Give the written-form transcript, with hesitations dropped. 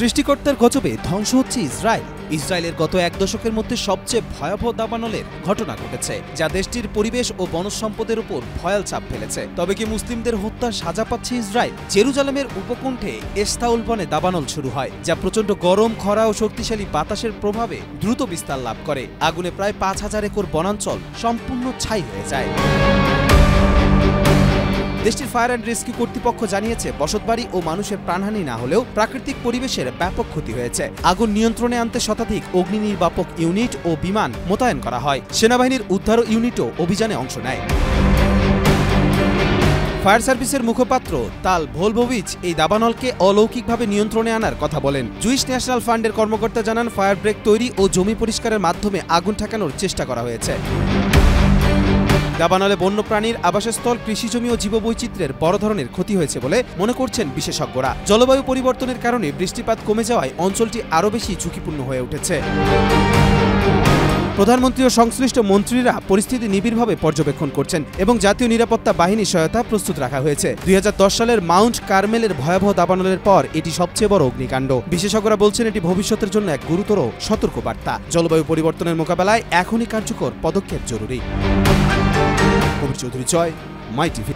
সৃষ্টিকর্তার গজবে ধ্বংস হচ্ছে ইসরায়েল। ইসরায়েলের গত এক দশকের মধ্যে সবচেয়ে ভয়াবহ দাবানলের ঘটনা ঘটেছে, যা দেশটির পরিবেশ ও বনজ সম্পদের উপর ভয়াল চাপ ফেলেছে। তবে কি মুসলিমদের হত্যার সাজা পাচ্ছে ইসরায়েল? জেরুজালেমের উপকণ্ঠে এস্তাউল বনে দাবানল শুরু হয়, যা প্রচণ্ড গরম, খরা ও শক্তিশালী বাতাসের প্রভাবে দ্রুত বিস্তার লাভ করে। আগুনে প্রায় ৫,০০০ একর বনাঞ্চল সম্পূর্ণ ছাই হয়ে যায়। দেশটির ফায়ার অ্যান্ড রেস্কিউ কর্তৃপক্ষ জানিয়েছে, বসতবাড়ি ও মানুষের প্রাণহানি না হলেও প্রাকৃতিক পরিবেশের ব্যাপক ক্ষতি হয়েছে। আগুন নিয়ন্ত্রণে আনতে শতাধিক অগ্নি নির্বাপক ইউনিট ও বিমান মোতায়েন করা হয়। সেনাবাহিনীর উদ্ধার ইউনিটও অভিযানে অংশ নেয়। ফায়ার সার্ভিসের মুখপাত্র তাল ভোলভোভিচ এই দাবানলকে অলৌকিকভাবে নিয়ন্ত্রণে আনার কথা বলেন। জুইশ ন্যাশনাল ফান্ডের কর্মকর্তা জানান, ফায়ার ব্রেক তৈরি ও জমি পরিষ্কারের মাধ্যমে আগুন ঠেকানোর চেষ্টা করা হয়েছে। দাবানলে বন্যপ্রাণীর আবাসস্থল, কৃষিজমি ও জীববৈচিত্র্যের বড় ধরনের ক্ষতি হয়েছে বলে মনে করছেন বিশেষজ্ঞরা। জলবায়ু পরিবর্তনের কারণে বৃষ্টিপাত কমে যাওয়ায় অঞ্চলটি আরও বেশি ঝুঁকিপূর্ণ হয়ে উঠেছে। প্রধানমন্ত্রী ও সংশ্লিষ্ট মন্ত্রীরা পরিস্থিতি নিবিড়ভাবে পর্যবেক্ষণ করছেন এবং জাতীয় নিরাপত্তা বাহিনীর সহায়তা প্রস্তুত রাখা হয়েছে। ২০১০ সালের মাউন্ট কার্মেলের ভয়াবহ দাবানলের পর এটি সবচেয়ে বড় অগ্নিকাণ্ড। বিশেষজ্ঞরা বলছেন, এটি ভবিষ্যতের জন্য এক গুরুতর সতর্কবার্তা। জলবায়ু পরিবর্তনের মোকাবেলায় এখনই কার্যকর পদক্ষেপ জরুরি। কবির চৌধুরী, জয়, মাই টিভি।